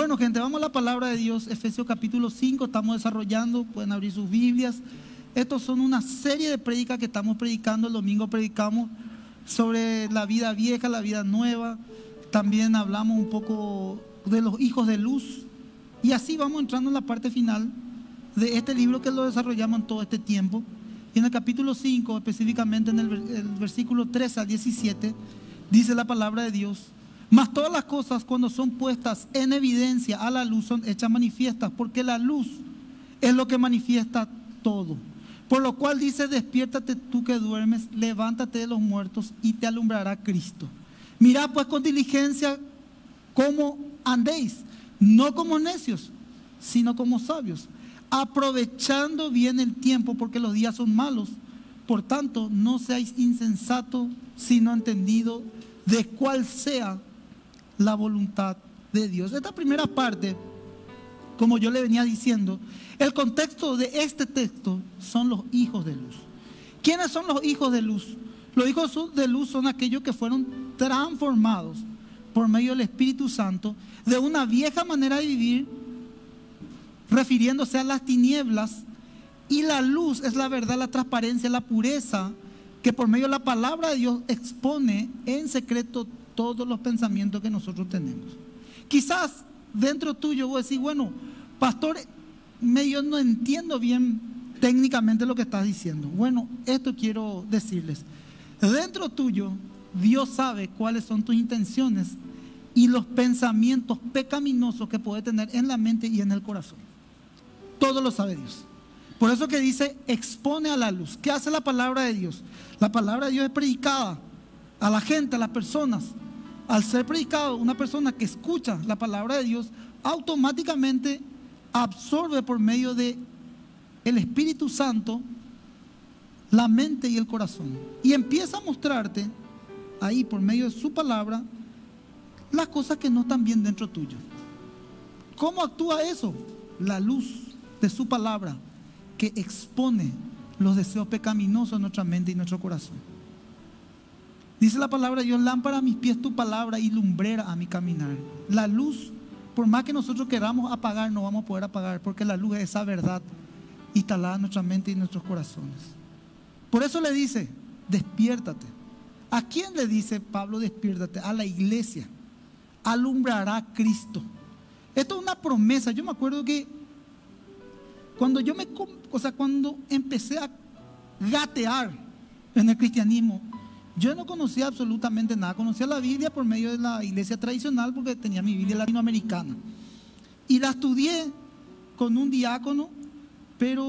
Bueno, gente, vamos a la palabra de Dios, Efesios capítulo 5, estamos desarrollando, pueden abrir sus Biblias. Estos son una serie de prédicas que estamos predicando. El domingo predicamos sobre la vida vieja, la vida nueva. También hablamos un poco de los hijos de luz. Y así vamos entrando en la parte final de este libro que lo desarrollamos en todo este tiempo. Y en el capítulo 5, específicamente en el versículo 13 al 17, dice la palabra de Dios: mas todas las cosas, cuando son puestas en evidencia a la luz, son hechas manifiestas, porque la luz es lo que manifiesta todo. Por lo cual dice: despiértate tú que duermes, levántate de los muertos y te alumbrará Cristo. Mirad pues con diligencia cómo andéis, no como necios, sino como sabios, aprovechando bien el tiempo, porque los días son malos. Por tanto, no seáis insensatos, sino entendidos de cuál sea la voluntad de Dios. Esta primera parte, como yo le venía diciendo, el contexto de este texto son los hijos de luz. ¿Quiénes son los hijos de luz? Los hijos de luz son aquellos que fueron transformados por medio del Espíritu Santo de una vieja manera de vivir, refiriéndose a las tinieblas, y la luz es la verdad, la transparencia, la pureza, que por medio de la palabra de Dios expone en secreto todos los pensamientos que nosotros tenemos. Quizás dentro tuyo vos decís: bueno, pastor, yo no entiendo bien técnicamente lo que estás diciendo. Bueno, esto quiero decirles: dentro tuyo Dios sabe cuáles son tus intenciones y los pensamientos pecaminosos que puede tener en la mente y en el corazón. Todo lo sabe Dios. Por eso que dice: expone a la luz. ¿Qué hace la palabra de Dios? La palabra de Dios es predicada a la gente, a las personas. Al ser predicado, una persona que escucha la palabra de Dios automáticamente absorbe por medio de el Espíritu Santo la mente y el corazón, y empieza a mostrarte ahí por medio de su palabra las cosas que no están bien dentro tuyo. ¿Cómo actúa eso? La luz de su palabra, que expone los deseos pecaminosos de nuestra mente y nuestro corazón. Dice la palabra de Dios: lámpara a mis pies tu palabra y lumbrera a mi caminar. La luz, por más que nosotros queramos apagar, no vamos a poder apagar, porque la luz es esa verdad instalada en nuestra mente y en nuestros corazones. Por eso le dice: despiértate. ¿A quién le dice Pablo despiértate? A la iglesia. Alumbrará Cristo. Esto es una promesa. Yo me acuerdo que cuando cuando empecé a gatear en el cristianismo, yo no conocía absolutamente nada. Conocía la Biblia por medio de la iglesia tradicional, porque tenía mi Biblia latinoamericana. Y la estudié con un diácono, pero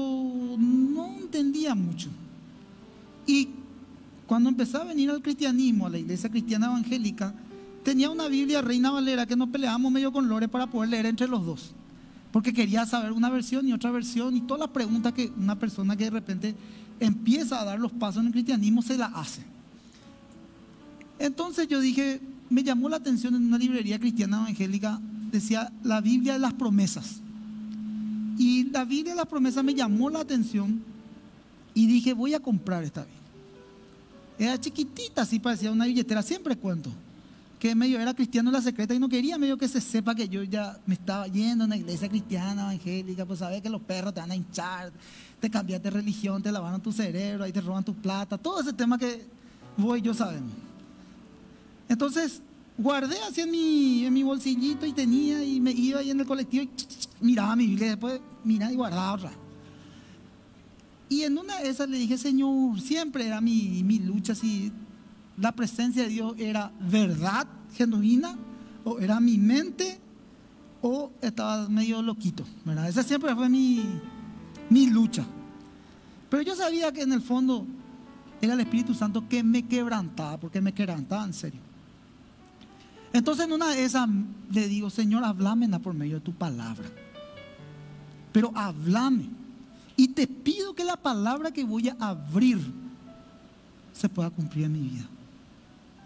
no entendía mucho. Y cuando empecé a venir al cristianismo, a la iglesia cristiana evangélica, tenía una Biblia Reina Valera que nos peleábamos medio con Lore para poder leer entre los dos, porque quería saber una versión y otra versión, y todas las preguntas que una persona que de repente empieza a dar los pasos en el cristianismo se la hace. Entonces yo dije, me llamó la atención, en una librería cristiana evangélica decía la Biblia de las promesas. Y la Biblia de las promesas me llamó la atención y dije: voy a comprar esta Biblia. Era chiquitita, así parecía una billetera. Siempre cuento que medio era cristiano en la secreta y no quería medio que se sepa que yo ya me estaba yendo a una iglesia cristiana evangélica. Pues sabes que los perros te van a hinchar, te cambiaste de religión, te lavaron tu cerebro, ahí te roban tu plata, todo ese tema que vos y yo sabemos. Entonces guardé así en mi bolsillito y tenía, y me iba ahí en el colectivo y miraba mi Biblia, después miraba y guardaba otra. Y en una de esas le dije: Señor, siempre era mi lucha, si la presencia de Dios era verdad genuina, o era mi mente, o estaba medio loquito, ¿verdad? Esa siempre fue mi lucha. Pero yo sabía que en el fondo era el Espíritu Santo que me quebrantaba, porque me quebrantaba en serio. Entonces en una de esas le digo: Señor, háblame por medio de tu palabra, pero háblame, y te pido que la palabra que voy a abrir se pueda cumplir en mi vida.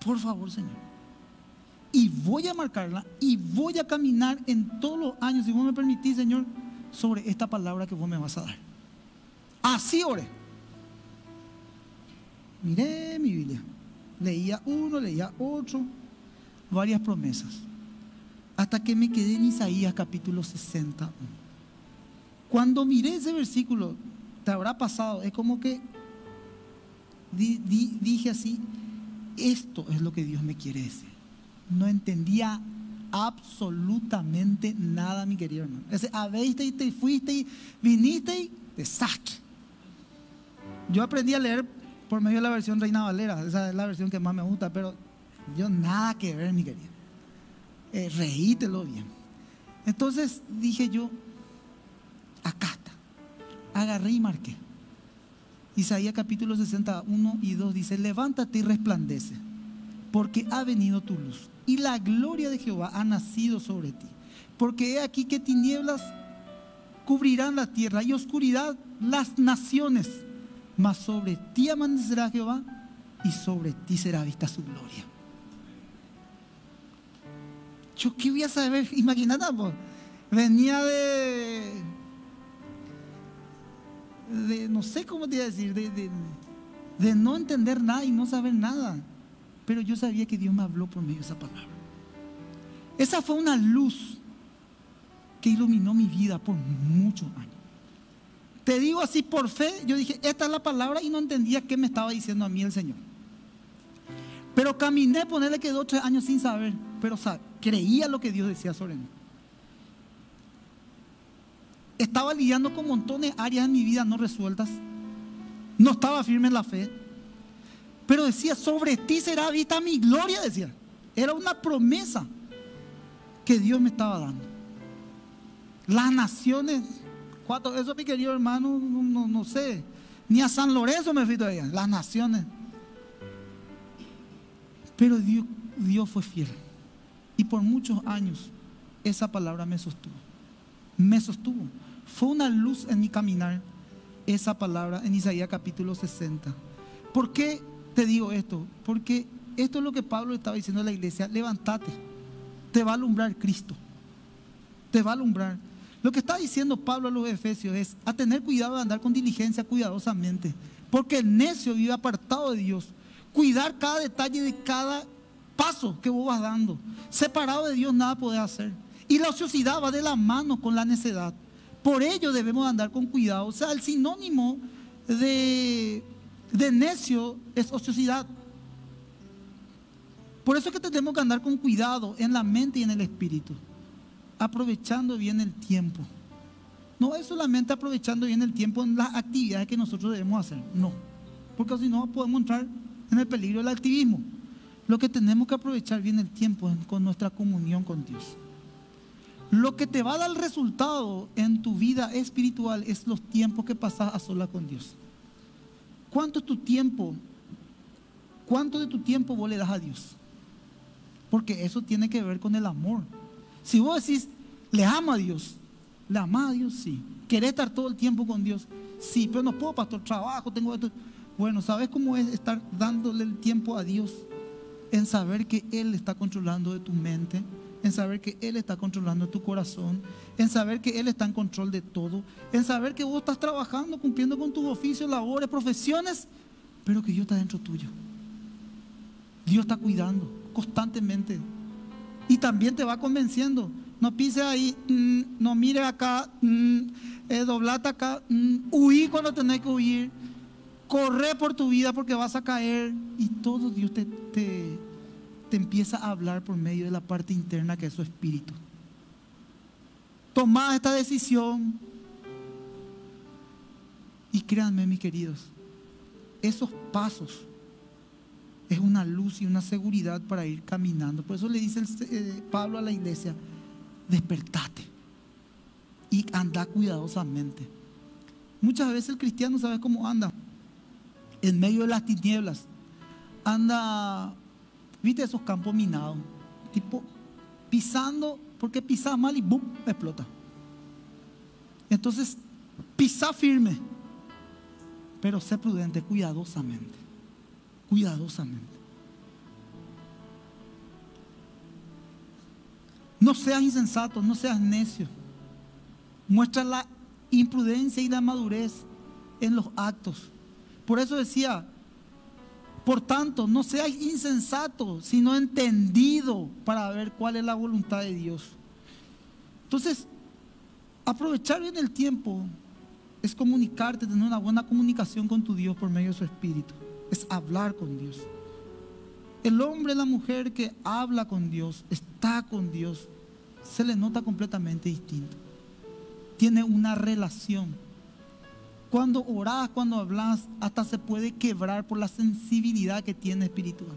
Por favor, Señor. Y voy a marcarla y voy a caminar en todos los años, si vos me permitís, Señor, sobre esta palabra que vos me vas a dar. Así oré. Miré mi Biblia, leía uno, leía otro, varias promesas. hasta que me quedé en Isaías capítulo 60. Cuando miré ese versículo, te habrá pasado, es como que dije así, esto es lo que Dios me quiere decir. No entendía absolutamente nada, mi querido hermano. Habéis y te fuiste y viniste y desastre. Yo aprendí a leer por medio de la versión Reina Valera, esa es la versión que más me gusta, pero yo nada que ver, mi querido. Reítelo bien. Entonces dije yo, acá está. Agarré y marqué. Isaías capítulo 61 y 2 dice: levántate y resplandece, porque ha venido tu luz, y la gloria de Jehová ha nacido sobre ti. Porque he aquí que tinieblas cubrirán la tierra y oscuridad las naciones, mas sobre ti amanecerá Jehová y sobre ti será vista su gloria. ¿Yo qué voy a saber? Imagínate, pues, venía de no sé cómo te iba a decir, de no entender nada y no saber nada. Pero yo sabía que Dios me habló por medio de esa palabra. Esa fue una luz que iluminó mi vida por muchos años. Te digo así por fe, yo dije, esta es la palabra, y no entendía qué me estaba diciendo a mí el Señor. Pero caminé, ponerle que 2 o 3 años sin saber, pero creía lo que Dios decía sobre mí. Estaba lidiando con montones de áreas en mi vida no resueltas. No estaba firme en la fe. Pero decía, sobre ti será vista mi gloria, decía. Era una promesa que Dios me estaba dando. Las naciones, eso mi querido hermano, no sé. Ni a San Lorenzo me fui todavía. Las naciones. Pero Dios fue fiel. Y por muchos años esa palabra me sostuvo. Me sostuvo. Fue una luz en mi caminar esa palabra en Isaías capítulo 60. ¿Por qué te digo esto? Porque esto es lo que Pablo estaba diciendo a la iglesia: levántate, te va a alumbrar Cristo, te va a alumbrar. Lo que está diciendo Pablo a los Efesios es a tener cuidado de andar con diligencia, cuidadosamente, porque el necio vive apartado de Dios. Cuidar cada detalle de cada paso que vos vas dando. Separado de Dios nada podés hacer. Y la ociosidad va de la mano con la necedad. Por ello debemos andar con cuidado. O sea, el sinónimo de necio es ociosidad. Por eso es que tenemos que andar con cuidado en la mente y en el espíritu, aprovechando bien el tiempo. No es solamente aprovechando bien el tiempo en las actividades que nosotros debemos hacer, no, porque si no podemos entrar en el peligro del activismo. Lo que tenemos que aprovechar bien el tiempo es con nuestra comunión con Dios. Lo que te va a dar el resultado en tu vida espiritual es los tiempos que pasas a solas con Dios. ¿Cuánto es tu tiempo? ¿Cuánto de tu tiempo vos le das a Dios? Porque eso tiene que ver con el amor. Si vos decís, le amo a Dios, le amás a Dios, sí. ¿Querés estar todo el tiempo con Dios? Sí, pero no puedo, pastor, trabajo, tengo esto. Bueno, ¿sabes cómo es estar dándole el tiempo a Dios? En saber que Él está controlando de tu mente, en saber que Él está controlando tu corazón, en saber que Él está en control de todo, en saber que vos estás trabajando, cumpliendo con tus oficios, labores, profesiones, pero que Dios está dentro tuyo. Dios está cuidando constantemente. Y también te va convenciendo. No pises ahí, no mires acá, doblate acá, huí cuando tenés que huir, corre por tu vida porque vas a caer. Y todo Dios te empieza a hablar por medio de la parte interna que es su espíritu. Tomad esta decisión. Y créanme, mis queridos, esos pasos es una luz y una seguridad para ir caminando. Por eso le dice Pablo a la iglesia: despertate y anda cuidadosamente. Muchas veces el cristiano, ¿sabe cómo anda? En medio de las tinieblas. Anda, ¿viste esos campos minados? Tipo, pisando, porque pisas mal y ¡bum!, explota. Entonces, pisa firme, pero sé prudente, cuidadosamente. Cuidadosamente. No seas insensato, no seas necio. Muestra la imprudencia y la madurez en los actos. Por eso decía: por tanto, no seas insensato, sino entendido para ver cuál es la voluntad de Dios. Entonces, aprovechar bien el tiempo es comunicarte, tener una buena comunicación con tu Dios por medio de su Espíritu. Es hablar con Dios. El hombre, la mujer que habla con Dios, está con Dios, se le nota completamente distinto. Tiene una relación. Cuando orás, cuando hablas, hasta se puede quebrar por la sensibilidad que tiene espiritual.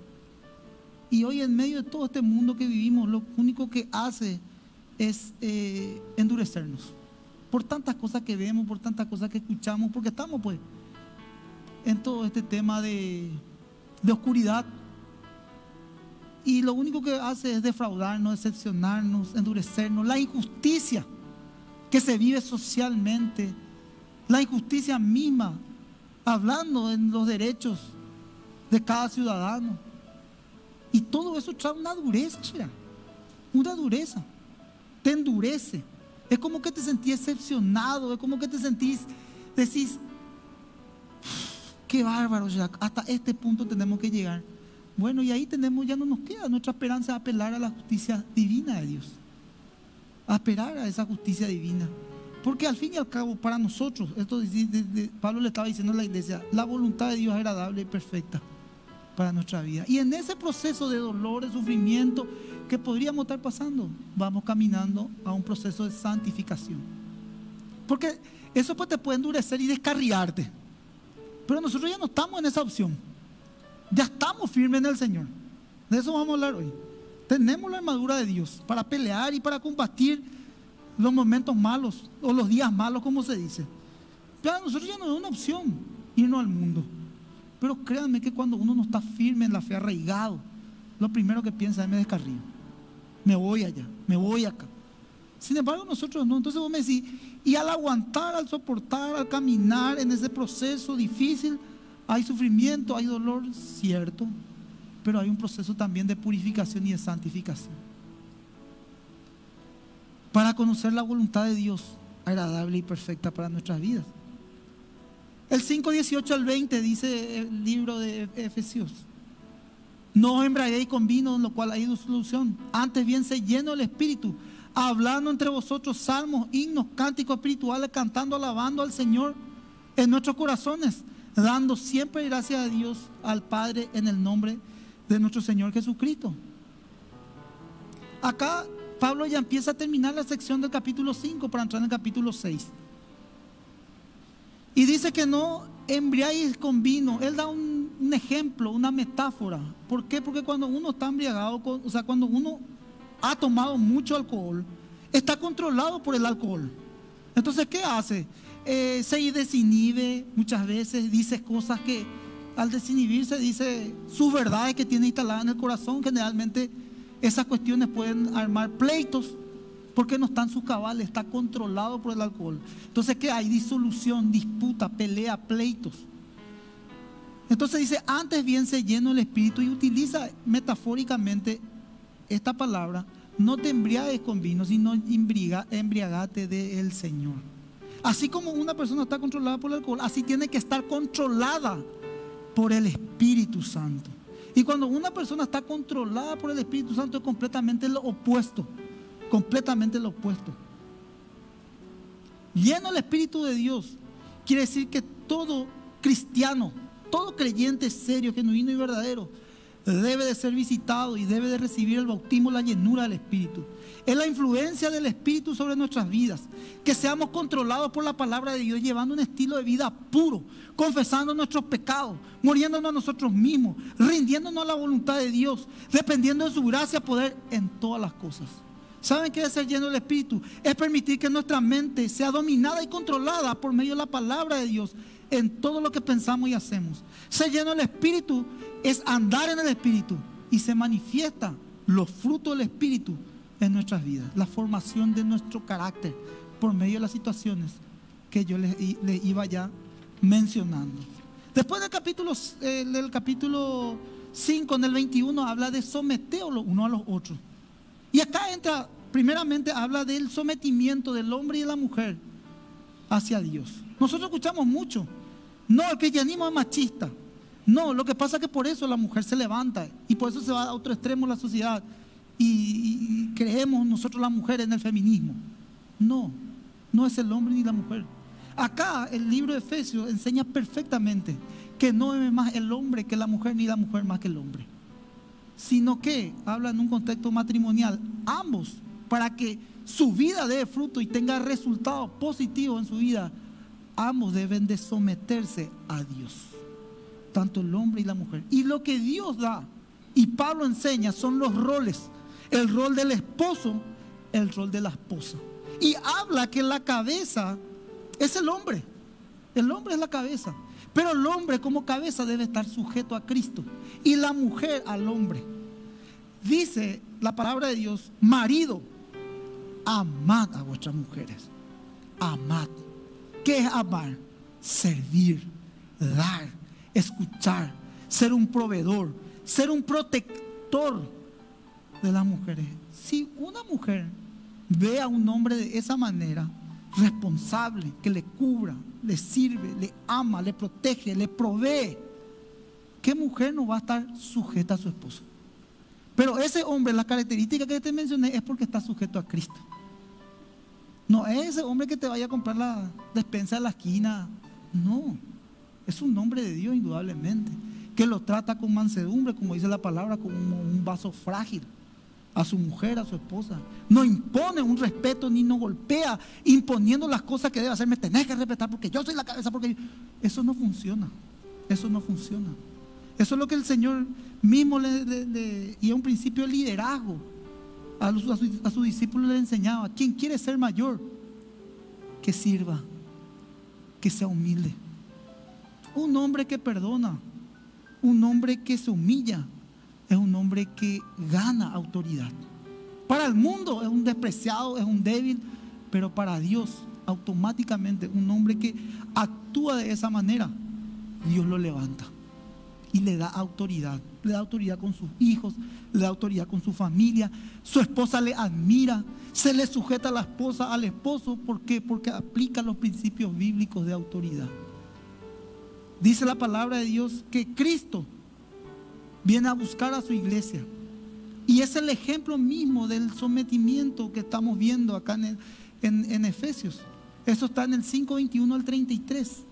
Y hoy en medio de todo este mundo que vivimos, lo único que hace es endurecernos. Por tantas cosas que vemos, por tantas cosas que escuchamos, porque estamos pues en todo este tema de oscuridad. Y lo único que hace es defraudarnos, decepcionarnos, endurecernos. La injusticia que se vive socialmente, la injusticia misma, hablando en los derechos de cada ciudadano. Y todo eso trae una dureza, una dureza. Te endurece. Es como que te sentís decepcionado, es como que te sentís, decís, qué bárbaro, Jack, hasta este punto tenemos que llegar. Bueno, y ahí tenemos, ya no nos queda nuestra esperanza de apelar a la justicia divina de Dios. Apelar a esa justicia divina. Porque al fin y al cabo, para nosotros, esto Pablo le estaba diciendo a la iglesia, la voluntad de Dios es agradable y perfecta para nuestra vida. Y en ese proceso de dolor, de sufrimiento que podríamos estar pasando, vamos caminando a un proceso de santificación. Porque eso pues te puede endurecer y descarriarte. Pero nosotros ya no estamos en esa opción. Ya estamos firmes en el Señor. De eso vamos a hablar hoy. Tenemos la armadura de Dios para pelear y para combatir los momentos malos o los días malos, como se dice. Pero a nosotros ya no es una opción irnos al mundo. Pero créanme que cuando uno no está firme en la fe, arraigado, lo primero que piensa es: me descarrío, me voy allá, me voy acá. Sin embargo, nosotros no. Entonces vos me decís, y al aguantar, al soportar, al caminar en ese proceso difícil, hay sufrimiento, hay dolor, cierto, pero hay un proceso también de purificación y de santificación. Para conocer la voluntad de Dios, agradable y perfecta para nuestras vidas. El 5:18 al 20 dice el libro de Efesios: no os embriaguéis con vino, en lo cual hay disolución, antes bien se lleno el Espíritu, hablando entre vosotros salmos, himnos, cánticos espirituales, cantando, alabando al Señor en nuestros corazones, dando siempre gracias a Dios, al Padre, en el nombre de nuestro Señor Jesucristo. Acá Pablo ya empieza a terminar la sección del capítulo 5 para entrar en el capítulo 6. Y dice que no embriaguéis con vino. Él da un ejemplo, una metáfora. ¿Por qué? Porque cuando uno está embriagado, o sea, cuando uno ha tomado mucho alcohol, está controlado por el alcohol. Entonces, ¿qué hace? Se desinhibe muchas veces, dice cosas que al desinhibirse dice sus verdades que tiene instaladas en el corazón. Generalmente esas cuestiones pueden armar pleitos porque no está en su cabal, está controlado por el alcohol. Entonces, ¿qué hay? Disolución, disputa, pelea, pleitos. Entonces dice: antes bien se lleno el Espíritu, y utiliza metafóricamente esta palabra: no te embriagues con vino, sino embriagate del Señor. Así como una persona está controlada por el alcohol, así tiene que estar controlada por el Espíritu Santo. Y cuando una persona está controlada por el Espíritu Santo, es completamente lo opuesto. Completamente lo opuesto. Lleno el Espíritu de Dios quiere decir que todo cristiano, todo creyente serio, genuino y verdadero, debe de ser visitado y debe de recibir el bautismo, la llenura del Espíritu. Es la influencia del Espíritu sobre nuestras vidas. Que seamos controlados por la palabra de Dios, llevando un estilo de vida puro, confesando nuestros pecados, muriéndonos a nosotros mismos, rindiéndonos a la voluntad de Dios, dependiendo de su gracia, poder en todas las cosas. ¿Saben qué es ser lleno del Espíritu? Es permitir que nuestra mente sea dominada y controlada por medio de la palabra de Dios en todo lo que pensamos y hacemos. Ser lleno del Espíritu es andar en el Espíritu, y se manifiesta los frutos del Espíritu en nuestras vidas, la formación de nuestro carácter por medio de las situaciones que yo les iba ya mencionando. Después del capítulo 5, en el 21, habla de someteos los unos a los otros. Y acá entra, primeramente habla del sometimiento del hombre y de la mujer hacia Dios. Nosotros escuchamos mucho: no, el cristianismo es machista. No, lo que pasa es que por eso la mujer se levanta y por eso se va a otro extremo la sociedad y creemos nosotros las mujeres en el feminismo. No, no es el hombre ni la mujer. Acá el libro de Efesios enseña perfectamente que no es más el hombre que la mujer, ni la mujer más que el hombre, sino que habla en un contexto matrimonial. Ambos, para que su vida dé fruto y tenga resultados positivos en su vida, ambos deben de someterse a Dios, tanto el hombre y la mujer. Y lo que Dios da y Pablo enseña son los roles: el rol del esposo, el rol de la esposa. Y habla que la cabeza es el hombre. El hombre es la cabeza, pero el hombre como cabeza debe estar sujeto a Cristo y la mujer al hombre. Dice la palabra de Dios: marido, amad a vuestras mujeres. Amad. ¿Qué es amar? Servir, dar, escuchar, ser un proveedor, ser un protector de las mujeres. Si una mujer ve a un hombre de esa manera, responsable, que le cubra, le sirve, le ama, le protege, le provee, ¿qué mujer no va a estar sujeta a su esposo? Pero ese hombre, la característica que te mencioné, es porque está sujeto a Cristo. No es ese hombre que te vaya a comprar la despensa de la esquina. No, es un hombre de Dios indudablemente, que lo trata con mansedumbre, como dice la palabra, como un vaso frágil a su mujer, a su esposa. No impone un respeto ni no golpea imponiendo las cosas que debe hacer. Me tenés que respetar porque yo soy la cabeza, porque eso no funciona. Eso no funciona. Eso es lo que el Señor mismo y es un principio de liderazgo. A sus discípulos le enseñaba: quien quiere ser mayor, que sirva, que sea humilde. Un hombre que perdona, un hombre que se humilla, es un hombre que gana autoridad. Para el mundo es un despreciado, es un débil, pero para Dios automáticamente un hombre que actúa de esa manera, Dios lo levanta y le da autoridad. Le da autoridad con sus hijos, le da autoridad con su familia. Su esposa le admira, se le sujeta a la esposa, al esposo. ¿Por qué? Porque aplica los principios bíblicos de autoridad. Dice la palabra de Dios que Cristo viene a buscar a su iglesia, y es el ejemplo mismo del sometimiento que estamos viendo acá en Efesios. Eso está en el 5:21 al 33.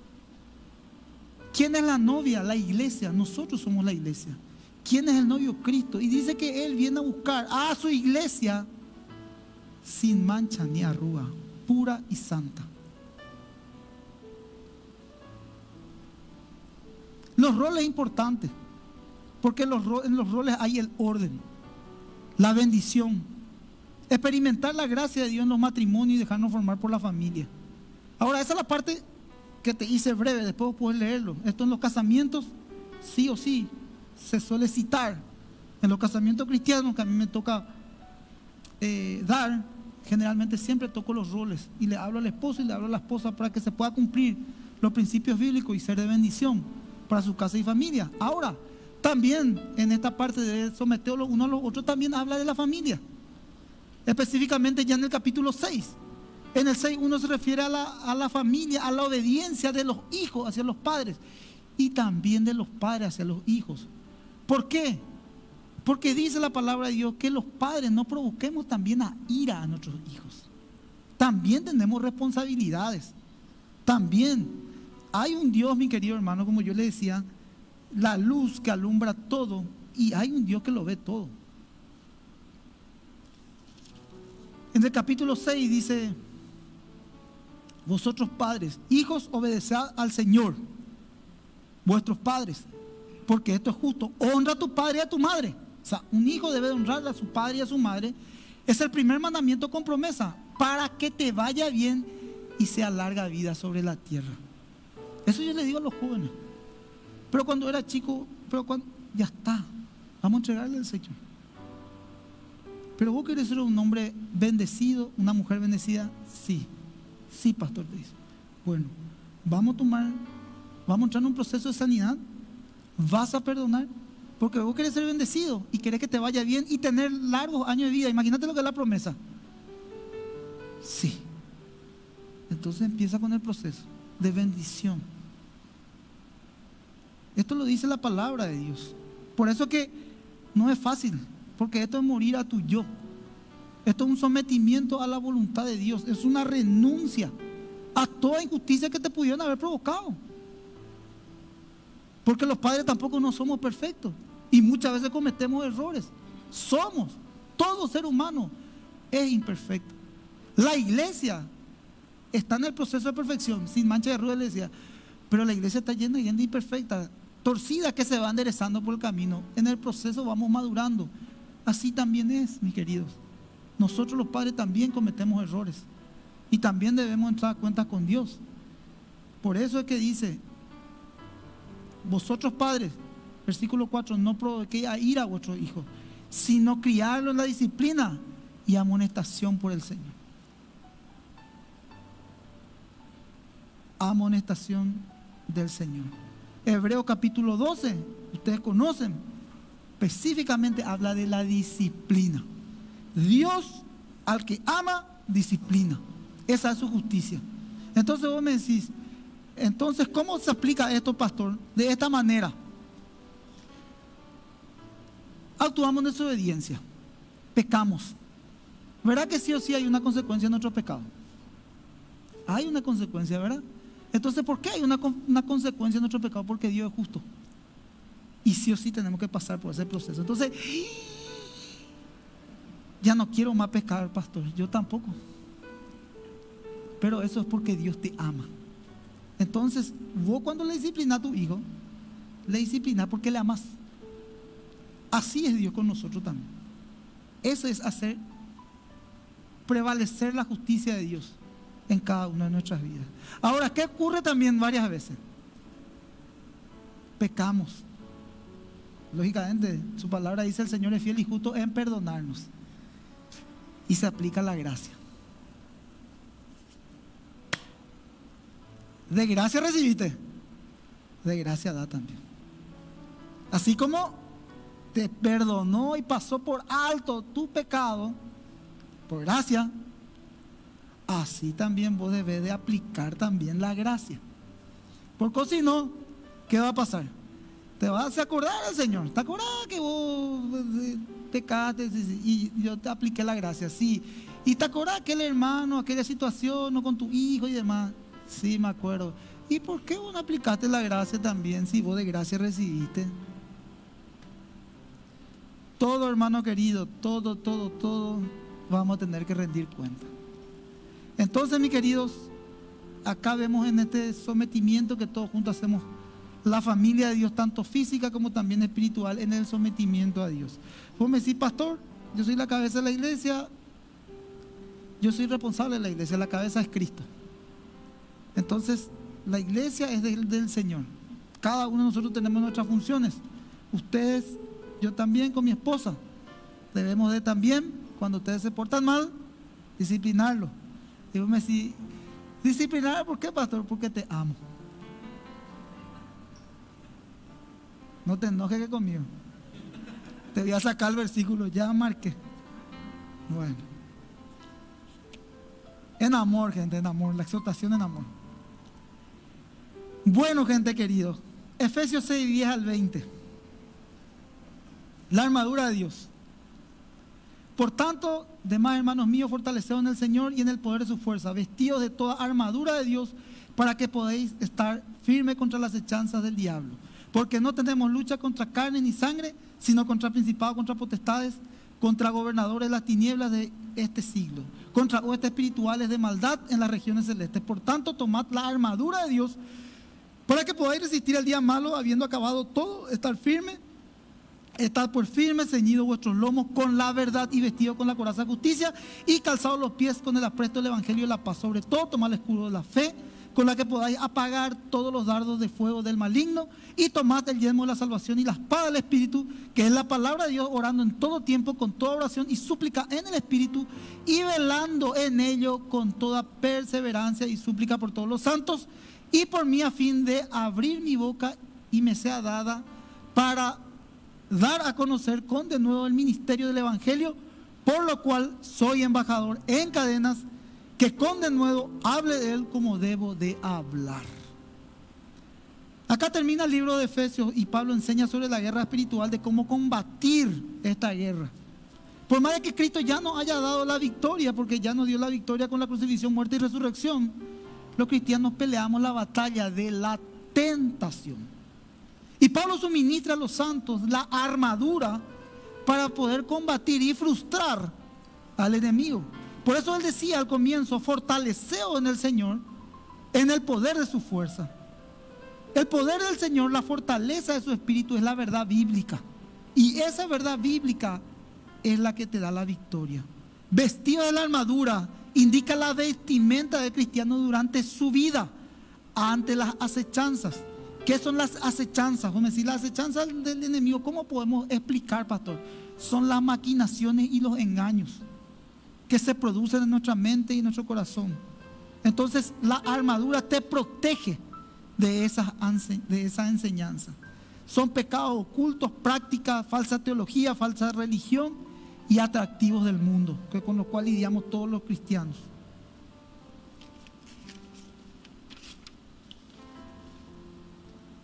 ¿Quién es la novia? La iglesia. Nosotros somos la iglesia. ¿Quién es el novio? Cristo. Y dice que Él viene a buscar a su iglesia sin mancha ni arruga, pura y santa. Los roles importantes, porque en los roles hay el orden, la bendición, experimentar la gracia de Dios en los matrimonios y dejarnos formar por la familia. Ahora, esa es la parte que te hice breve, después puedes leerlo. Esto en los casamientos, sí o sí, se suele citar. En los casamientos cristianos que a mí me toca dar, generalmente siempre toco los roles y le hablo al esposo y le hablo a la esposa para que se pueda cumplir los principios bíblicos y ser de bendición para su casa y familia. Ahora, también en esta parte de someterlos uno a los otros, también habla de la familia. Específicamente ya en el capítulo 6. En el 6 uno se refiere a la familia, a la obediencia de los hijos hacia los padres y también de los padres hacia los hijos. ¿Por qué? Porque dice la palabra de Dios que los padres no provoquemos también a ira a nuestros hijos. También tenemos responsabilidades. También hay un Dios, mi querido hermano, como yo le decía, la luz que alumbra todo, y hay un Dios que lo ve todo. En el capítulo 6 dice: vosotros padres, hijos, obedeced al Señor, vuestros padres, porque esto es justo. Honra a tu padre y a tu madre. O sea, un hijo debe honrar a su padre y a su madre. Es el primer mandamiento con promesa, para que te vaya bien y sea larga vida sobre la tierra. Eso yo le digo a los jóvenes. Pero cuando era chico, ya está, vamos a entregarle al Señor. Pero vos querés ser un hombre bendecido, una mujer bendecida. Sí, sí, pastor, te dice. Bueno, vamos a entrar en un proceso de sanidad. Vas a perdonar, porque vos querés ser bendecido y querés que te vaya bien y tener largos años de vida. Imagínate lo que es la promesa. Sí. Entonces empieza con el proceso de bendición. Esto lo dice la palabra de Dios. Por eso que no es fácil, porque esto es morir a tu yo. Esto es un sometimiento a la voluntad de Dios. Es una renuncia a toda injusticia que te pudieron haber provocado. Porque los padres tampoco no somos perfectos. Y muchas veces cometemos errores. Todo ser humano es imperfecto. La iglesia está en el proceso de perfección, sin mancha de errores, le decía. Pero la iglesia está llena de gente imperfecta, torcida, que se va enderezando por el camino. En el proceso vamos madurando. Así también es, mis queridos. Nosotros los padres también cometemos errores. Y también debemos entrar a cuentas con Dios. Por eso es que dice: vosotros padres, versículo 4, no provoquéis a ira a vuestros hijos, sino criarlo en la disciplina y amonestación por el Señor. Amonestación del Señor. Hebreo capítulo 12, ustedes conocen, específicamente habla de la disciplina. Dios al que ama, disciplina. Esa es su justicia. Entonces vos me decís, entonces, ¿cómo se aplica esto, pastor? De esta manera. Actuamos en desobediencia, pecamos. ¿Verdad que sí o sí hay una consecuencia en nuestro pecado? Hay una consecuencia, ¿verdad? Entonces, ¿por qué hay una consecuencia en nuestro pecado? Porque Dios es justo. Y sí o sí tenemos que pasar por ese proceso. Entonces, ya no quiero más pecar, pastor. Yo tampoco. Pero eso es porque Dios te ama. Entonces, vos cuando le disciplinas a tu hijo, le disciplinas porque le amas. Así es Dios con nosotros también. Eso es hacer prevalecer la justicia de Dios en cada una de nuestras vidas. Ahora, ¿qué ocurre también varias veces? Pecamos. Lógicamente, su palabra dice: el Señor es fiel y justo en perdonarnos. Y se aplica la gracia. De gracia recibiste, de gracia da también. Así como te perdonó y pasó por alto tu pecado, por gracia, así también vos debes de aplicar también la gracia. Porque si no, ¿qué va a pasar? Te vas a acordar del Señor. ¿Te acordás que vos pecaste y yo te apliqué la gracia? Sí. ¿Y te acordás aquel hermano, aquella situación, no con tu hijo y demás? Sí, me acuerdo. ¿Y por qué vos no aplicaste la gracia también si vos de gracia recibiste? Todo, hermano querido, todo vamos a tener que rendir cuenta. Entonces, mis queridos, acá vemos en este sometimiento que todos juntos hacemos la familia de Dios, tanto física como también espiritual, en el sometimiento a Dios. Vos me decís: pastor, yo soy la cabeza de la iglesia, yo soy responsable de la iglesia, la cabeza es Cristo. Entonces, la iglesia es del Señor. Cada uno de nosotros tenemos nuestras funciones. Ustedes, yo también con mi esposa, debemos de también, cuando ustedes se portan mal, disciplinarlo. Y vos me decís: ¿disciplinar por qué, pastor? Porque te amo. No te enojes que conmigo. Te voy a sacar el versículo, ya marqué. Bueno. En amor, gente, en amor. La exhortación en amor. Bueno, gente querido, Efesios 6, 10 al 20. La armadura de Dios. Por tanto, demás, hermanos míos, fortaleceos en el Señor y en el poder de su fuerza, vestidos de toda armadura de Dios, para que podáis estar firmes contra las hechanzas del diablo. Porque no tenemos lucha contra carne ni sangre, sino contra principados, contra potestades, contra gobernadores de las tinieblas de este siglo, contra huestes espirituales de maldad en las regiones celestes. Por tanto, tomad la armadura de Dios, para que podáis resistir el día malo, habiendo acabado todo, estar firme. Estad por firme, ceñidos vuestros lomos con la verdad y vestidos con la coraza de justicia y calzados los pies con el apresto del evangelio de la paz. Sobre todo, tomad el escudo de la fe, con la que podáis apagar todos los dardos de fuego del maligno, y tomad el yelmo de la salvación y la espada del Espíritu, que es la palabra de Dios, orando en todo tiempo con toda oración y súplica en el Espíritu, y velando en ello con toda perseverancia y súplica por todos los santos, y por mí, a fin de abrir mi boca y me sea dada para dar a conocer con denuedo el ministerio del evangelio, por lo cual soy embajador en cadenas, que con denuedo hable de él como debo de hablar. Acá termina el libro de Efesios y Pablo enseña sobre la guerra espiritual, de cómo combatir esta guerra. Por más de que Cristo ya nos haya dado la victoria, porque ya nos dio la victoria con la crucifixión, muerte y resurrección, los cristianos peleamos la batalla de la tentación. Y Pablo suministra a los santos la armadura para poder combatir y frustrar al enemigo. Por eso él decía al comienzo: fortaleceos en el Señor, en el poder de su fuerza. El poder del Señor, la fortaleza de su espíritu, es la verdad bíblica. Y esa verdad bíblica es la que te da la victoria. Vestido de la armadura indica la vestimenta del cristiano durante su vida, ante las acechanzas. ¿Qué son las acechanzas? Vamos a decir, las acechanzas del enemigo, ¿cómo podemos explicar, pastor? Son las maquinaciones y los engaños que se producen en nuestra mente y en nuestro corazón. Entonces, la armadura te protege de esa enseñanza. Son pecados ocultos, prácticas, falsa teología, falsa religión y atractivos del mundo, con los cuales lidiamos todos los cristianos.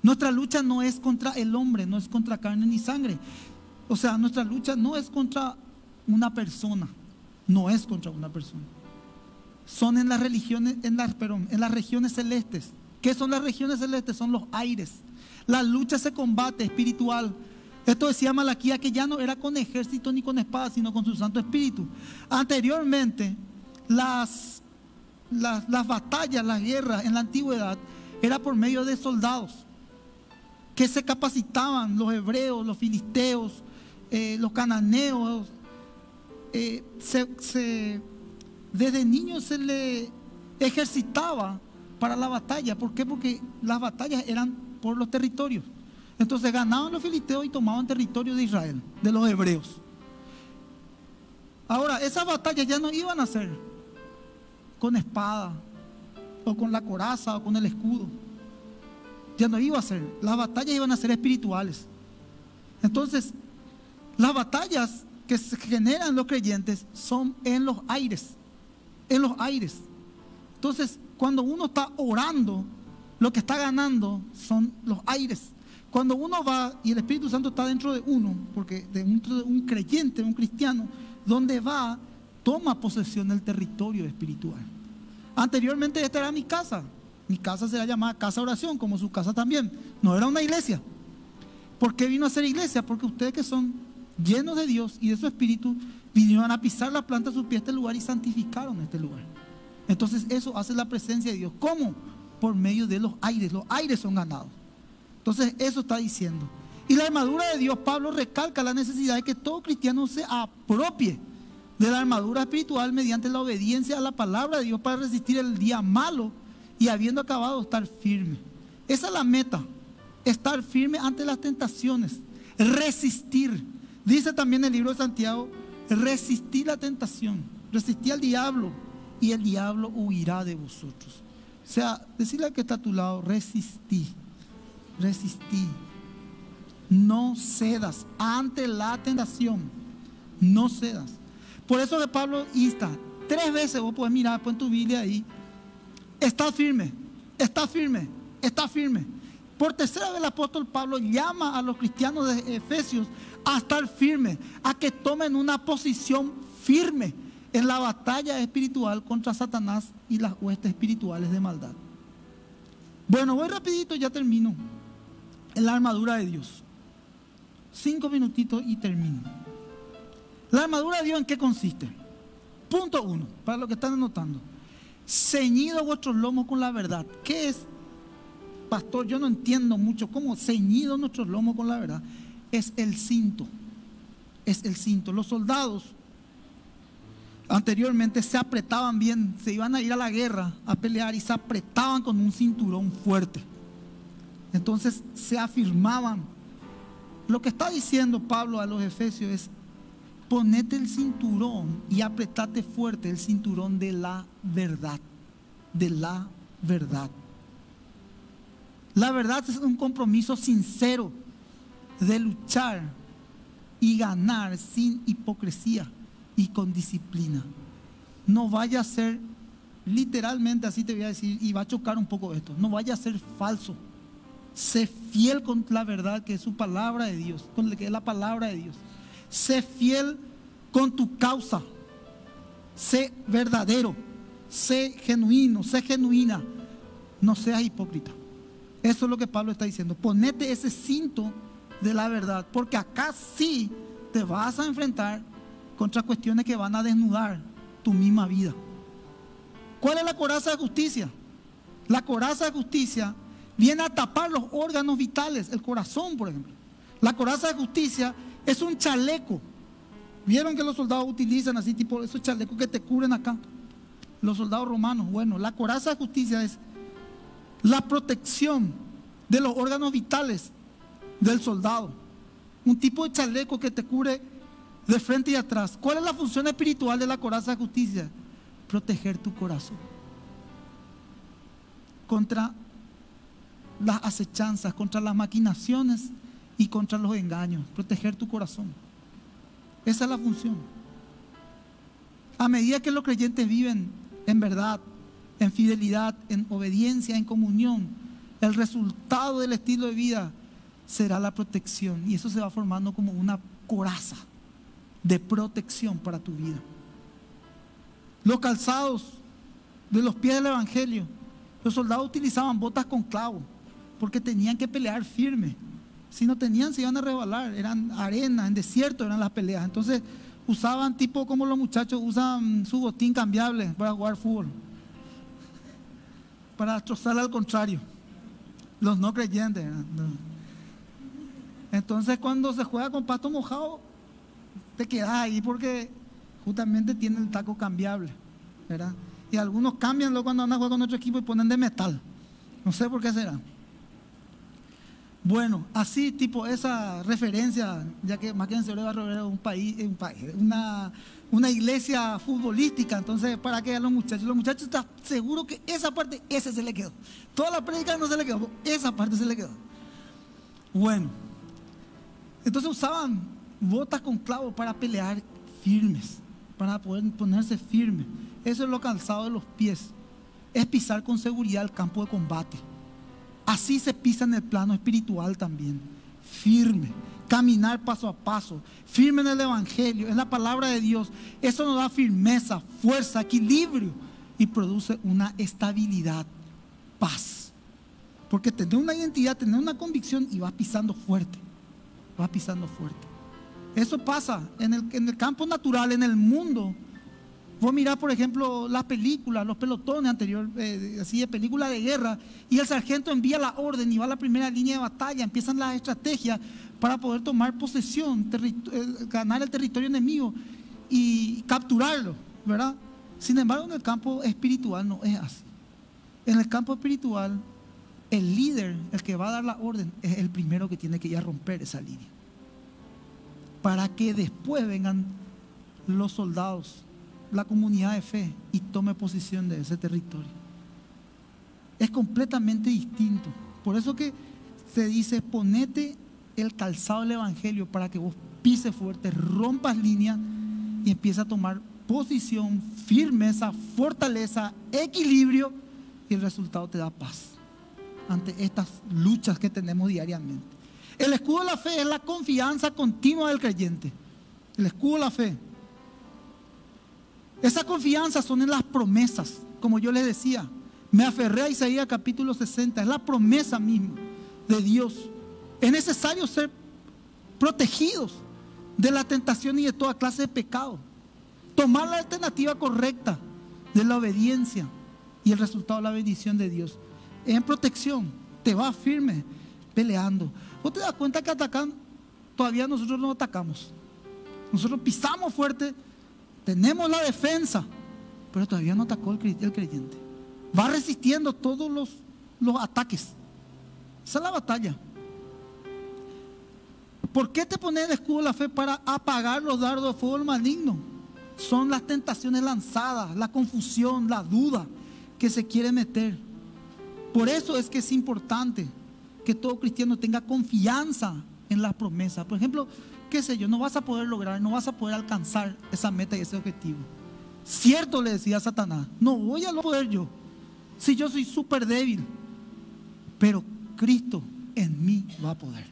Nuestra lucha no es contra el hombre, no es contra carne ni sangre. O sea, nuestra lucha no es contra una persona, no es contra una persona. Son en las religiones, en las regiones celestes. ¿Qué son las regiones celestes? Son los aires. La lucha se combate espiritual. Esto decía Malaquías, que ya no era con ejército ni con espada, sino con su Santo Espíritu. Anteriormente, las batallas, las guerras en la antigüedad, era por medio de soldados que se capacitaban, los hebreos, los filisteos, los cananeos. Desde niños se le ejercitaba para la batalla. ¿Por qué? Porque las batallas eran por los territorios. Entonces ganaban los filisteos y tomaban territorio de Israel, de los hebreos. Ahora, esas batallas ya no iban a ser con espada, o con la coraza, o con el escudo. Ya no iba a ser. Las batallas iban a ser espirituales. Entonces, las batallas que se generan los creyentes son en los aires. En los aires. Entonces, cuando uno está orando, lo que está ganando son los aires. Cuando uno va y el Espíritu Santo está dentro de uno, porque dentro de un creyente, un cristiano, donde va, toma posesión del territorio espiritual. Anteriormente esta era mi casa. Mi casa será llamada casa de oración, como su casa también. No era una iglesia. ¿Por qué vino a ser iglesia? Porque ustedes, que son llenos de Dios y de su Espíritu, vinieron a pisar la planta de sus pies este lugar y santificaron este lugar. Entonces eso hace la presencia de Dios. ¿Cómo? Por medio de los aires. Los aires son ganados. Entonces eso está diciendo. Y la armadura de Dios, Pablo recalca la necesidad de que todo cristiano se apropie de la armadura espiritual mediante la obediencia a la palabra de Dios para resistir el día malo y habiendo acabado, estar firme. Esa es la meta. Estar firme ante las tentaciones. Resistir. Dice también el libro de Santiago: resistir la tentación. Resistir al diablo y el diablo huirá de vosotros. O sea, decirle al que está a tu lado: resistí. Resistí. No cedas ante la tentación. No cedas. Por eso que Pablo insta 3 veces, vos podés mirar después en tu Biblia ahí: está firme, está firme, está firme. Por tercera vez el apóstol Pablo llama a los cristianos de Efesios a estar firmes, a que tomen una posición firme en la batalla espiritual contra Satanás y las huestes espirituales de maldad. Bueno, voy rapidito, ya termino. En la armadura de Dios. 5 minutitos y termino. La armadura de Dios, ¿en qué consiste? Punto 1, para los que están anotando: ceñido vuestros lomos con la verdad. ¿Qué es, pastor? Yo no entiendo mucho cómo ceñido nuestros lomos con la verdad. Es el cinto. Es el cinto. Los soldados anteriormente se apretaban bien, se iban a ir a la guerra a pelear y se apretaban con un cinturón fuerte. Entonces se afirmaban. Lo que está diciendo Pablo a los efesios es: ponete el cinturón y apretate fuerte el cinturón de la verdad. De la verdad. La verdad es un compromiso sincero de luchar y ganar sin hipocresía y con disciplina. No vaya a ser, literalmente así te voy a decir, y va a chocar un poco esto: no vaya a ser falso. Sé fiel con la verdad, que es su palabra de Dios, con la que es la palabra de Dios. Sé fiel con tu causa. Sé verdadero, sé genuino, sé genuina. No seas hipócrita. Eso es lo que Pablo está diciendo. Ponete ese cinto de la verdad, porque acá sí te vas a enfrentar contra cuestiones que van a desnudar tu misma vida. ¿Cuál es la coraza de justicia? La coraza de justicia viene a tapar los órganos vitales, el corazón, por ejemplo. La coraza de justicia es un chaleco. ¿Vieron que los soldados utilizan así, tipo esos chalecos que te cubren acá? Los soldados romanos. Bueno, la coraza de justicia es la protección de los órganos vitales del soldado. Un tipo de chaleco que te cubre de frente y atrás. ¿Cuál es la función espiritual de la coraza de justicia? Proteger tu corazón contra las acechanzas, contra las maquinaciones y contra los engaños. Proteger tu corazón. Esa es la función. A medida que los creyentes viven en verdad, en fidelidad, en obediencia, en comunión, el resultado del estilo de vida será la protección, y eso se va formando como una coraza de protección para tu vida. Los calzados de los pies del evangelio, los soldados utilizaban botas con clavo porque tenían que pelear firme. Si no tenían, se iban a resbalar. Eran arena, en desierto eran las peleas. Entonces usaban tipo como los muchachos usan su botín cambiable para jugar fútbol, para destrozar al contrario, los no creyentes. Entonces cuando se juega con pasto mojado, te quedas ahí porque justamente tiene el taco cambiable, ¿verdad? Y algunos cambian luego cuando van a jugar con otro equipo y ponen de metal. No sé por qué será. Bueno, así tipo esa referencia, ya que Mackenzie Barrio era una iglesia futbolística, entonces para que los muchachos están seguros que esa parte, ese se le quedó. Toda la prédica no se le quedó, esa parte se le quedó. Bueno, entonces usaban botas con clavos para pelear firmes, para poder ponerse firmes. Eso es lo calzado de los pies, es pisar con seguridad el campo de combate. Así se pisa en el plano espiritual también, firme, caminar paso a paso, firme en el evangelio, en la palabra de Dios. Eso nos da firmeza, fuerza, equilibrio y produce una estabilidad, paz. Porque tener una identidad, tener una convicción y vas pisando fuerte, vas pisando fuerte. Eso pasa en el campo natural, en el mundo. Vos mirás, por ejemplo, las películas, los pelotones anteriores, así de películas de guerra, y el sargento envía la orden y va a la primera línea de batalla, empiezan las estrategias para poder tomar posesión, ganar el territorio enemigo y capturarlo, ¿verdad? Sin embargo, en el campo espiritual no es así. En el campo espiritual, el líder, el que va a dar la orden, es el primero que tiene que ir a romper esa línea, para que después vengan los soldados, la comunidad de fe, y tome posesión de ese territorio. Es completamente distinto. Por eso que se dice: ponete el calzado del evangelio para que vos pises fuerte, rompas líneas y empieces a tomar posición, firmeza, fortaleza, equilibrio, y el resultado te da paz ante estas luchas que tenemos diariamente. El escudo de la fe es la confianza continua del creyente. El escudo de la fe. Esa confianza son en las promesas, como yo les decía. Me aferré a Isaías capítulo 60, es la promesa misma de Dios. Es necesario ser protegidos de la tentación y de toda clase de pecado. Tomar la alternativa correcta de la obediencia y el resultado de la bendición de Dios. En protección, te vas firme peleando. ¿Vos te das cuenta que atacan? Todavía nosotros no atacamos. Nosotros pisamos fuerte. Tenemos la defensa, pero todavía no atacó el creyente. Va resistiendo todos los ataques. Esa es la batalla. ¿Por qué te pones el escudo de la fe? Para apagar los dardos de fuego del maligno. Son las tentaciones lanzadas, la confusión, la duda que se quiere meter. Por eso es que es importante que todo cristiano tenga confianza en las promesas. Por ejemplo, qué sé yo, no vas a poder lograr, no vas a poder alcanzar esa meta y ese objetivo. Cierto, le decía a Satanás, no voy a poder yo, si yo soy súper débil, pero Cristo en mí va a poder.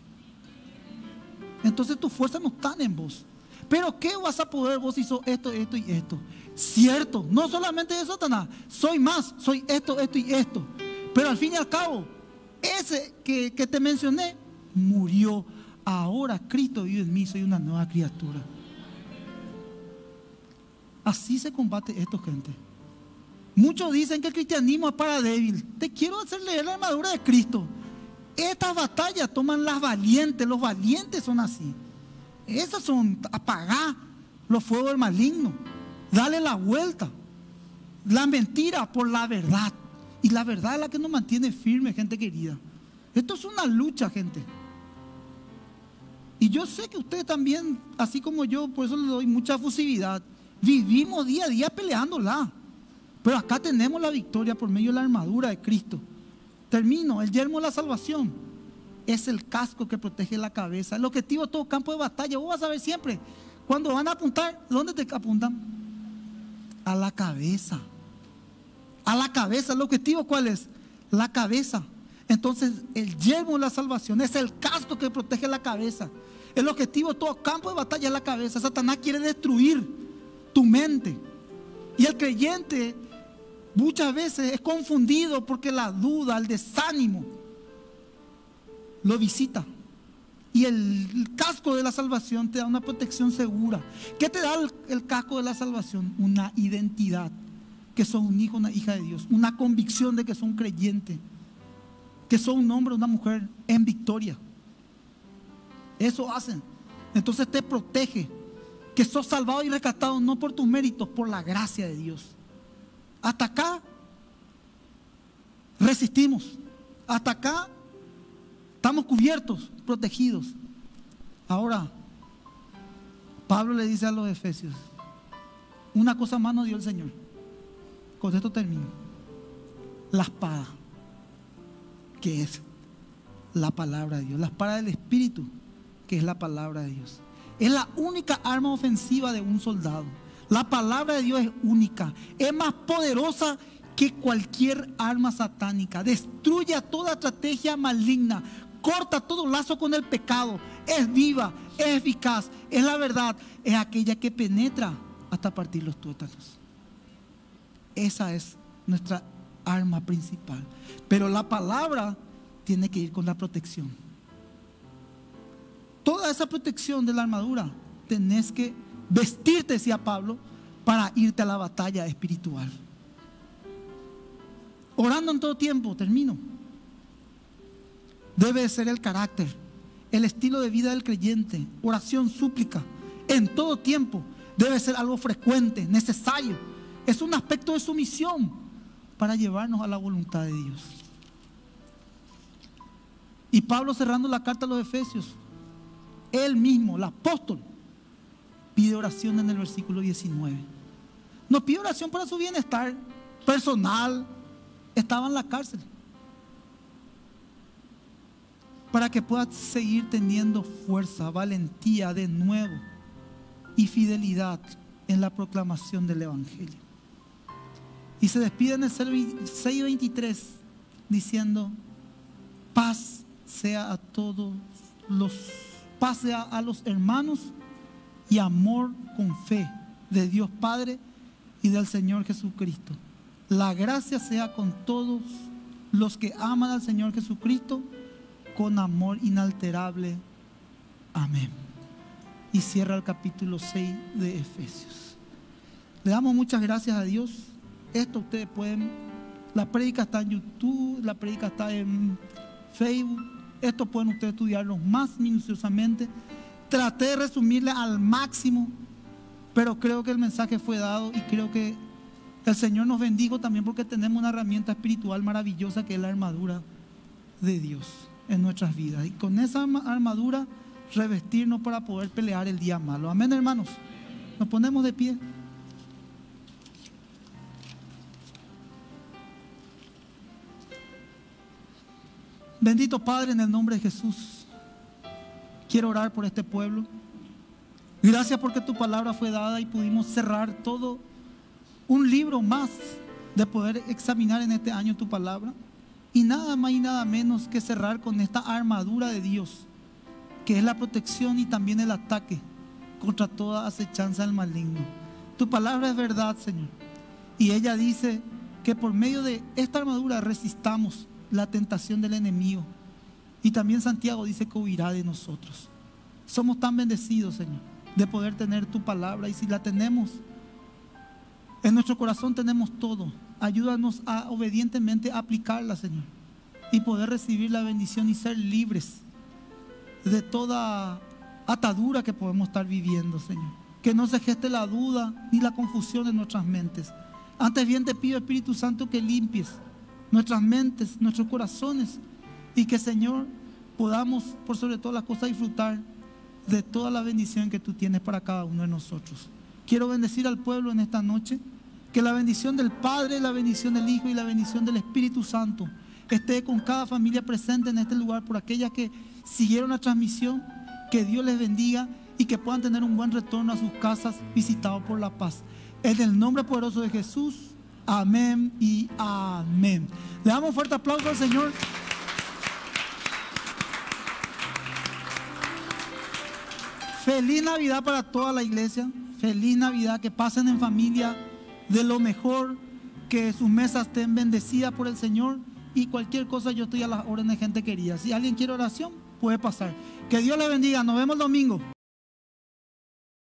Entonces tus fuerzas no están en vos, Pero ¿qué vas a poder vos si sos esto, esto y esto? Cierto, no solamente de Satanás, soy más, soy esto, esto y esto. Pero al fin y al cabo, ese que te mencioné, murió. Ahora Cristo vive en mí, soy una nueva criatura. Así se combate esto, gente. Muchos dicen que el cristianismo es para débil. Te quiero hacer leer la armadura de Cristo. Estas batallas toman las valientes. Los valientes son así. Esas son apagar los fuegos del maligno. Dale la vuelta. La mentira por la verdad. Y la verdad es la que nos mantiene firmes, gente querida. Esto es una lucha, gente. Y yo sé que ustedes también, así como yo, por eso les doy mucha efusividad. Vivimos día a día peleándola. Pero acá tenemos la victoria por medio de la armadura de Cristo. Termino, el yelmo de la salvación es el casco que protege la cabeza. El objetivo de todo campo de batalla, vos vas a ver siempre, cuando van a apuntar, ¿dónde te apuntan? A la cabeza. A la cabeza, ¿el objetivo cuál es? La cabeza. Entonces, el yelmo de la salvación es el casco que protege la cabeza. El objetivo de todo campo de batalla es la cabeza. Satanás quiere destruir tu mente. Y el creyente muchas veces es confundido porque la duda, el desánimo lo visita. Y el casco de la salvación te da una protección segura. ¿Qué te da el casco de la salvación? Una identidad, que sos un hijo, una hija de Dios. Una convicción de que sos un creyente, que sos un hombre o una mujer en victoria. Eso hacen. Entonces te protege, que sos salvado y rescatado no por tus méritos, por la gracia de Dios. Hasta acá resistimos. Hasta acá estamos cubiertos, protegidos. Ahora, Pablo le dice a los efesios, una cosa más nos dio el Señor. Con esto termino. La espada, que es la palabra de Dios. La espada del Espíritu, que es la palabra de Dios. Es la única arma ofensiva de un soldado. La palabra de Dios es única. Es más poderosa que cualquier arma satánica. Destruye toda estrategia maligna. Corta todo lazo con el pecado. Es viva, es eficaz, es la verdad. Es aquella que penetra hasta partir los tuétanos. Esa es nuestra arma principal. Pero la palabra tiene que ir con la protección. Toda esa protección de la armadura tenés que vestirte, decía Pablo, para irte a la batalla espiritual. Orando en todo tiempo, termino. Debe ser el carácter, el estilo de vida del creyente. Oración, súplica, en todo tiempo. Debe ser algo frecuente, necesario. Es un aspecto de sumisión para llevarnos a la voluntad de Dios. Y Pablo, cerrando la carta a los Efesios, él mismo, el apóstol, pide oración en el versículo 19. No pide oración para su bienestar personal. Estaba en la cárcel. Para que pueda seguir teniendo fuerza, valentía de nuevo y fidelidad en la proclamación del Evangelio. Y se despide en el 6:23 diciendo: paz sea a todos paz sea a los hermanos y amor con fe de Dios Padre y del Señor Jesucristo. La gracia sea con todos los que aman al Señor Jesucristo con amor inalterable. Amén. Y cierra el capítulo 6 de Efesios. Le damos muchas gracias a Dios. Esto ustedes pueden, la prédica está en YouTube, la prédica está en Facebook. Esto pueden ustedes estudiarlo más minuciosamente. Traté de resumirle al máximo, pero creo que el mensaje fue dado y creo que el Señor nos bendijo también porque tenemos una herramienta espiritual maravillosa que es la armadura de Dios en nuestras vidas. Y con esa armadura revestirnos para poder pelear el día malo. Amén, hermanos. Nos ponemos de pie. Bendito Padre, en el nombre de Jesús, quiero orar por este pueblo. Gracias porque tu palabra fue dada y pudimos cerrar todo un libro más de poder examinar en este año tu palabra. Y nada más y nada menos que cerrar con esta armadura de Dios, que es la protección y también el ataque contra toda acechanza del maligno. Tu palabra es verdad, Señor. Y ella dice que por medio de esta armadura resistamos la tentación del enemigo. Y también Santiago dice que huirá de nosotros. Somos tan bendecidos, Señor, de poder tener tu palabra. Y si la tenemos, en nuestro corazón tenemos todo. Ayúdanos a obedientemente aplicarla, Señor, y poder recibir la bendición y ser libres de toda atadura que podemos estar viviendo, Señor. Que no se geste la duda ni la confusión en nuestras mentes. Antes bien te pido, Espíritu Santo, que limpies nuestras mentes, nuestros corazones, y que, Señor, podamos por sobre todas las cosas disfrutar de toda la bendición que tú tienes para cada uno de nosotros. Quiero bendecir al pueblo en esta noche. Que la bendición del Padre, la bendición del Hijo y la bendición del Espíritu Santo esté con cada familia presente en este lugar, por aquellas que siguieron la transmisión. Que Dios les bendiga y que puedan tener un buen retorno a sus casas visitados por la paz. En el nombre poderoso de Jesús, amén y amén. Le damos un fuerte aplauso al Señor. Feliz Navidad para toda la iglesia. Feliz Navidad, que pasen en familia de lo mejor, que sus mesas estén bendecidas por el Señor. Y cualquier cosa, yo estoy a las órdenes, gente querida. Si alguien quiere oración, puede pasar. Que Dios le bendiga. Nos vemos el domingo.